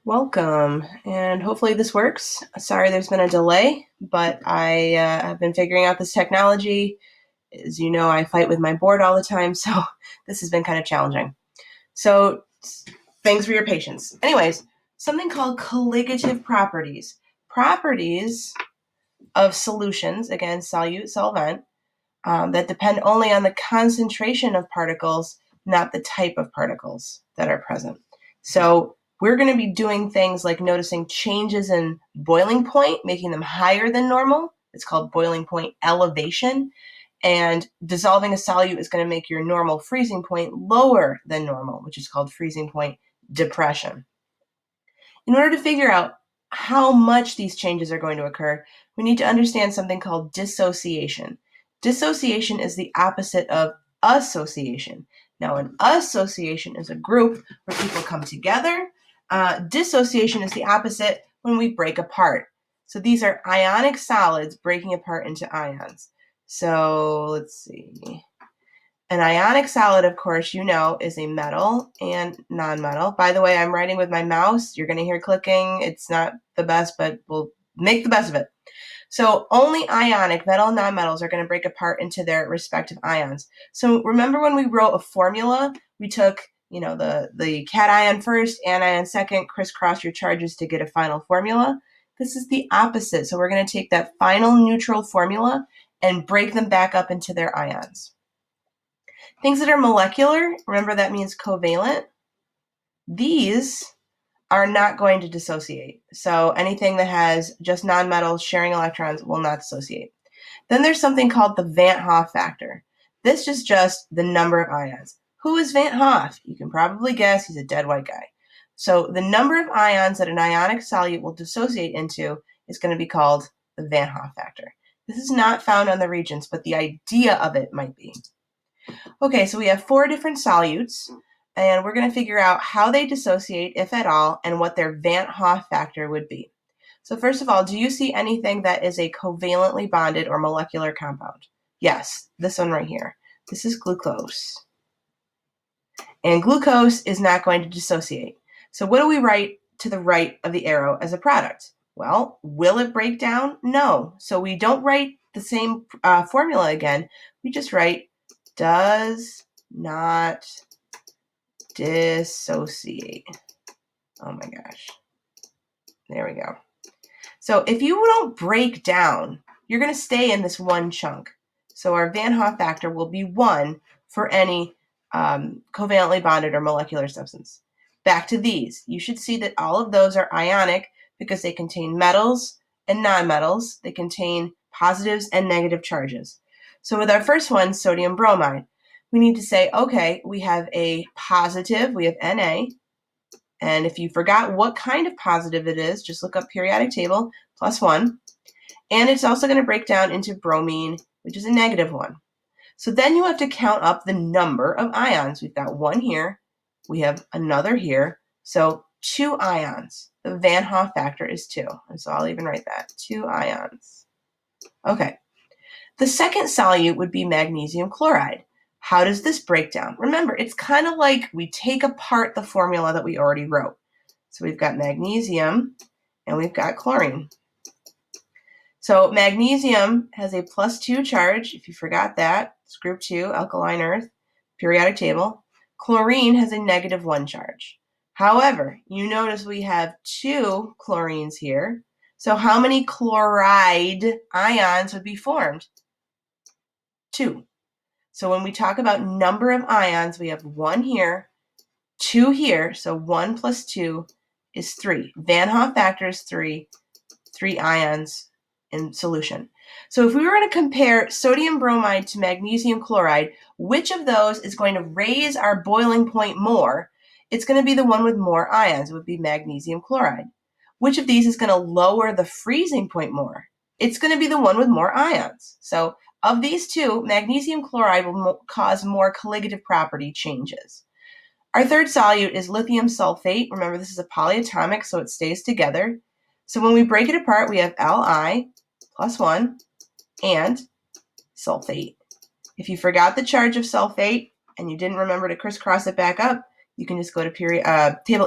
Welcome, and hopefully this works. Sorry there's been a delay, but I have been figuring out this technology. As you know, I fight with my board all the time, so this has been kind of challenging. So thanks for your patience. Anyways, something called colligative properties. Properties of solutions, again, solute, solvent, that depend only on the concentration of particles, not the type of particles that are present. So we're going to be doing things like noticing changes in boiling point, making them higher than normal. It's called boiling point elevation. And dissolving a solute is going to make your normal freezing point lower than normal, which is called freezing point depression. In order to figure out how much these changes are going to occur, we need to understand something called dissociation. Dissociation is the opposite of association. Now, an association is a group where people come together. Dissociation is the opposite when we break apart. So these are ionic solids breaking apart into ions. So let's see. An ionic solid, of course, you know, is a metal and nonmetal. By the way, I'm writing with my mouse. You're going to hear clicking. It's not the best, but we'll make the best of it. So only ionic, metal and nonmetals, are going to break apart into their respective ions. So remember when we wrote a formula, we took, the cation first, anion second, crisscross your charges to get a final formula. This is the opposite. So we're going to take that final neutral formula and break them back up into their ions. Things that are molecular, remember that means covalent. These are not going to dissociate. So anything that has just nonmetals sharing electrons will not dissociate. Then there's something called the Vant-Hoff factor. This is just the number of ions. Who is Vant Hoff? You can probably guess. He's a dead white guy. So the number of ions that an ionic solute will dissociate into is going to be called the Vant Hoff factor. This is not found on the reagents, but the idea of it might be. Okay, so we have 4 different solutes, and we're going to figure out how they dissociate, if at all, and what their Vant Hoff factor would be. So first of all, do you see anything that is a covalently bonded or molecular compound? Yes, this one right here. This is glucose. And glucose is not going to dissociate. So what do we write to the right of the arrow as a product? Well, will it break down? No. So we don't write the same formula again. We just write does not dissociate. Oh my gosh. There we go. So if you don't break down, you're going to stay in this one chunk. So our Van Hoff factor will be 1 for any covalently bonded or molecular substance. Back to these. You should see that all of those are ionic because they contain metals and nonmetals. They contain positives and negative charges. So with our first one, sodium bromide, we need to say, okay, we have a positive, we have Na, and if you forgot what kind of positive it is, just look up periodic table, +1, and it's also going to break down into bromine, which is a -1. So then you have to count up the number of ions. We've got 1 here, we have another here, so 2 ions. The Van Hoff factor is 2, and so I'll even write that, 2 ions. Okay. The second solute would be magnesium chloride. How does this break down? Remember, it's kind of like we take apart the formula that we already wrote. So we've got magnesium and we've got chlorine. So magnesium has a +2 charge. If you forgot that, it's group 2, alkaline earth, periodic table. Chlorine has a -1 charge. However, you notice we have 2 chlorines here. So how many chloride ions would be formed? 2. So when we talk about number of ions, we have 1 here, 2 here, so 1 plus 2 is 3. Van Hoff factor is 3 ions in solution. So if we were going to compare sodium bromide to magnesium chloride, which of those is going to raise our boiling point more? It's going to be the one with more ions. It would be magnesium chloride. Which of these is going to lower the freezing point more? It's going to be the one with more ions. So of these two, magnesium chloride will cause more colligative property changes. Our third solute is lithium sulfate. Remember, this is a polyatomic, so it stays together. So when we break it apart, we have Li +1 and sulfate. If you forgot the charge of sulfate and you didn't remember to crisscross it back up, you can just go to table